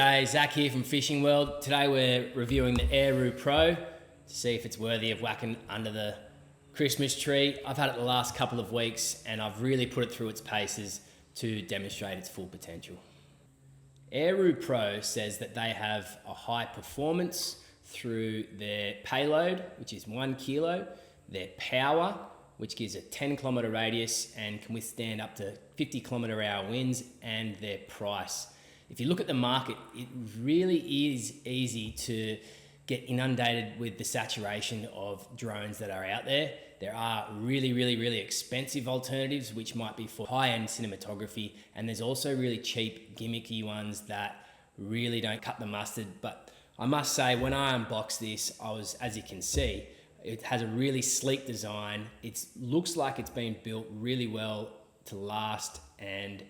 G'day, Zach here from Fishing World. Today we're reviewing the Aeroo Pro to see if it's worthy of whacking under the Christmas tree. I've had it the last couple of weeks and I've really put it through its paces to demonstrate its full potential. Aeroo Pro says that they have a high performance through their payload, which is 1 kilo, their power, which gives a 10-kilometer radius and can withstand up to 50-kilometer-hour winds, and their price. If you look at the market, it really is easy to get inundated with the saturation of drones that are out there. There are really expensive alternatives, which might be for high-end cinematography, and there's also really cheap, gimmicky ones that really don't cut the mustard. But I must say, when I unboxed this, as you can see, it has a really sleek design. It looks like it's been built really well to last, and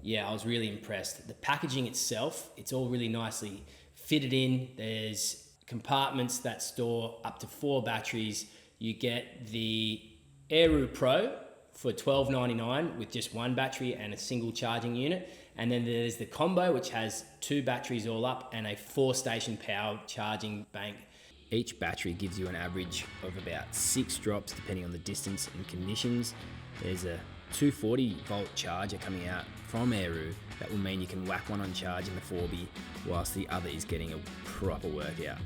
yeah, I was really impressed. The packaging itself, it's all really nicely fitted in. There's compartments that store up to 4 batteries. You get the Aeroo Pro for $12.99 with just 1 battery and a single charging unit. And then there's the combo, which has 2 batteries all up and a 4-station power charging bank. Each battery gives you an average of about 6 drops depending on the distance and conditions. There's a 240 volt charger coming out from Aeroo that will mean you can whack one on charge in the 4B whilst the other is getting a proper workout.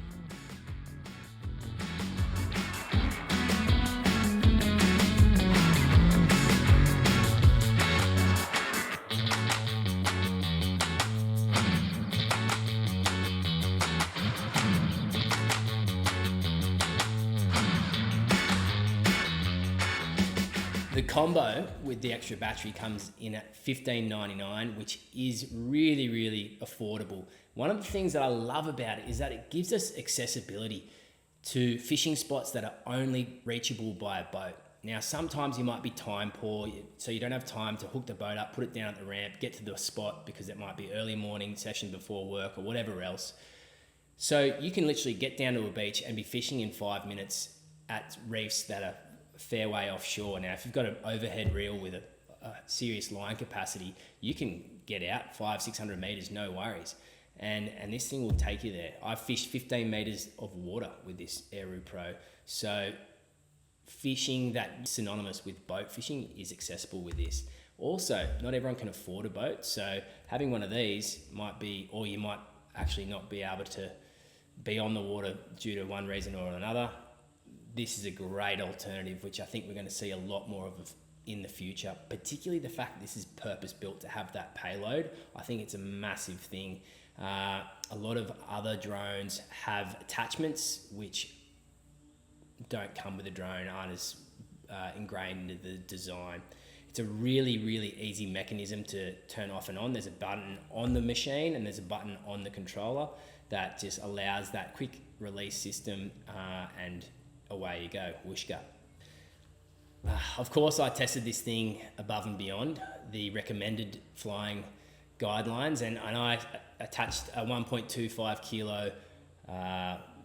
The combo with the extra battery comes in at $15.99, which is really affordable. One of the things that I love about it is that it gives us accessibility to fishing spots that are only reachable by a boat. Now, sometimes you might be time poor, so you don't have time to hook the boat up, put it down at the ramp, get to the spot because it might be early morning session before work or whatever else. So you can literally get down to a beach and be fishing in 5 minutes at reefs that are fair way offshore. Now, if you've got an overhead reel with a serious line capacity, you can get out 500-600 meters, no worries. And this thing will take you there. I've fished 15 meters of water with this Aeroo Pro. So fishing that's synonymous with boat fishing is accessible with this. Also, not everyone can afford a boat. So having one of these might be, or you might actually not be able to be on the water due to one reason or another. This is a great alternative, which I think we're going to see a lot more of in the future, particularly the fact that this is purpose-built to have that payload. I think it's a massive thing. A lot of other drones have attachments which don't come with a drone, aren't as ingrained into the design. It's a really easy mechanism to turn off and on. There's a button on the machine and there's a button on the controller that just allows that quick release system, and away you go, whooshka. Of course, I tested this thing above and beyond the recommended flying guidelines, and I attached a 1.25 kilo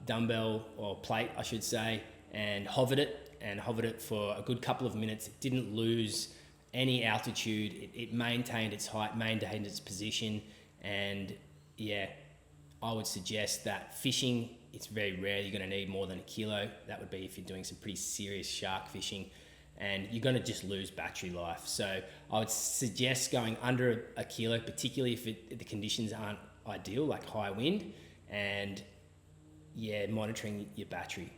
dumbbell, or plate I should say, and hovered it for a good couple of minutes. It didn't lose any altitude. It maintained its height, maintained its position, and yeah, I would suggest that fishing, it's very rare you're going to need more than a kilo. That would be if you're doing some pretty serious shark fishing, and you're going to just lose battery life. So I would suggest going under a kilo, particularly if the conditions aren't ideal, like high wind, and yeah, monitoring your battery.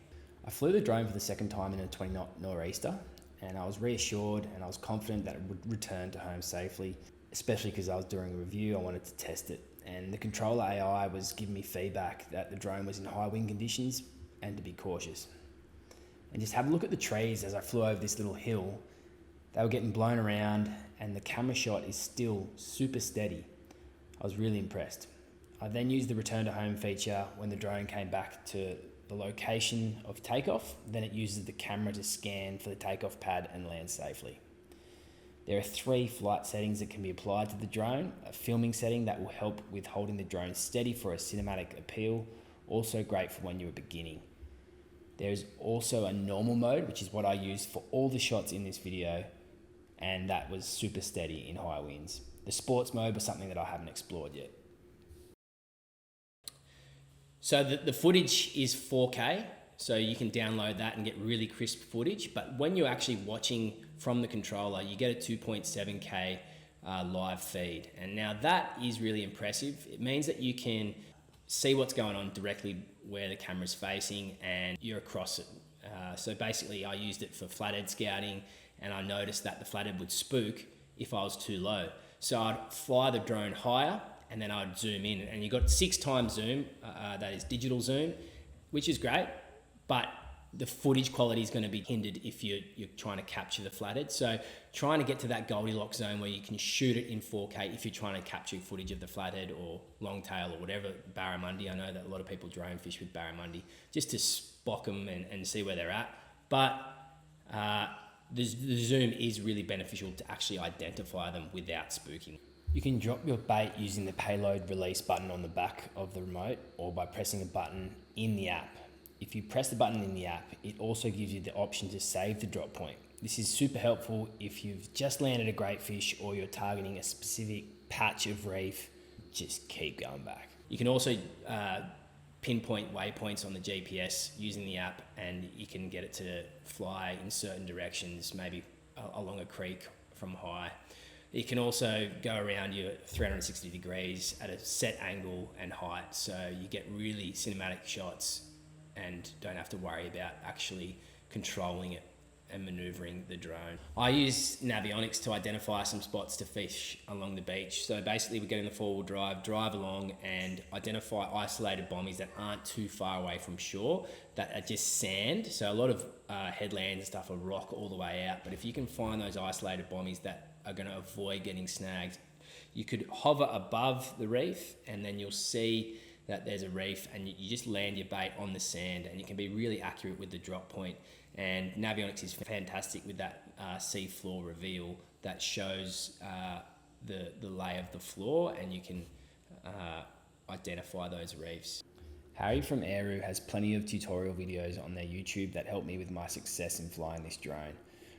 I flew the drone for the second time in a 20-knot nor'easter, and I was reassured and I was confident that it would return to home safely, especially because I was doing a review. I wanted to test it. And the controller AI was giving me feedback that the drone was in high wind conditions and to be cautious. And just have a look at the trees as I flew over this little hill. They were getting blown around and the camera shot is still super steady. I was really impressed. I then used the return to home feature when the drone came back to the location of takeoff. Then it uses the camera to scan for the takeoff pad and land safely. There are 3 flight settings that can be applied to the drone. A filming setting that will help with holding the drone steady for a cinematic appeal, also great for when you're beginning. There's also a normal mode, which is what I used for all the shots in this video, and that was super steady in high winds. The sports mode was something that I haven't explored yet. So the footage is 4K, so you can download that and get really crisp footage. But when you're actually watching from the controller, you get a 2.7K live feed. And now that is really impressive. It means that you can see what's going on directly where the camera's facing and you're across it. So basically I used it for flathead scouting, and I noticed that the flathead would spook if I was too low. So I'd fly the drone higher and then I'd zoom in, and you got 6 times zoom, that is digital zoom, which is great, but the footage quality is going to be hindered if you're trying to capture the flathead. So trying to get to that Goldilocks zone where you can shoot it in 4K if you're trying to capture footage of the flathead or longtail or whatever, barramundi. I know that a lot of people drone fish with barramundi just to spot them and see where they're at. But the zoom is really beneficial to actually identify them without spooking. You can drop your bait using the Payload release button on the back of the remote, or by pressing a button in the app. If you press the button in the app, it also gives you the option to save the drop point. This is super helpful if you've just landed a great fish or you're targeting a specific patch of reef. Just keep going back. You can also pinpoint waypoints on the GPS using the app, and you can get it to fly in certain directions, maybe along a creek from high. You can also go around you at 360 degrees at a set angle and height, so you get really cinematic shots and don't have to worry about actually controlling it and maneuvering the drone. I use Navionics to identify some spots to fish along the beach. So basically we get in the four-wheel drive along and identify isolated bommies that aren't too far away from shore, that are just sand. So a lot of headlands and stuff are rock all the way out, but if you can find those isolated bommies that are going to avoid getting snagged, you could hover above the reef and then you'll see that there's a reef, and you just land your bait on the sand, and you can be really accurate with the drop point. And Navionics is fantastic with that sea floor reveal that shows the lay of the floor, and you can identify those reefs. Harry from Aeroo has plenty of tutorial videos on their YouTube that help me with my success in flying this drone.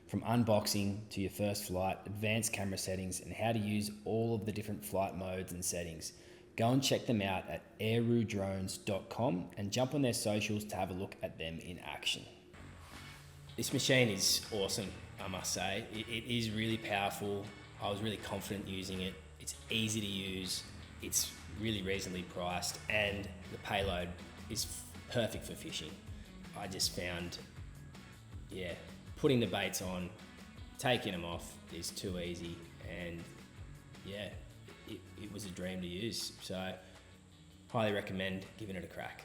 From unboxing to your first flight, advanced camera settings, and how to use all of the different flight modes and settings. Go and check them out at aeroodrones.com and jump on their socials to have a look at them in action. This machine is awesome, I must say. It is really powerful. I was really confident using it. It's easy to use. It's really reasonably priced, and the payload is perfect for fishing. I just found, putting the baits on, taking them off is too easy, and it was a dream to use. So highly recommend giving it a crack.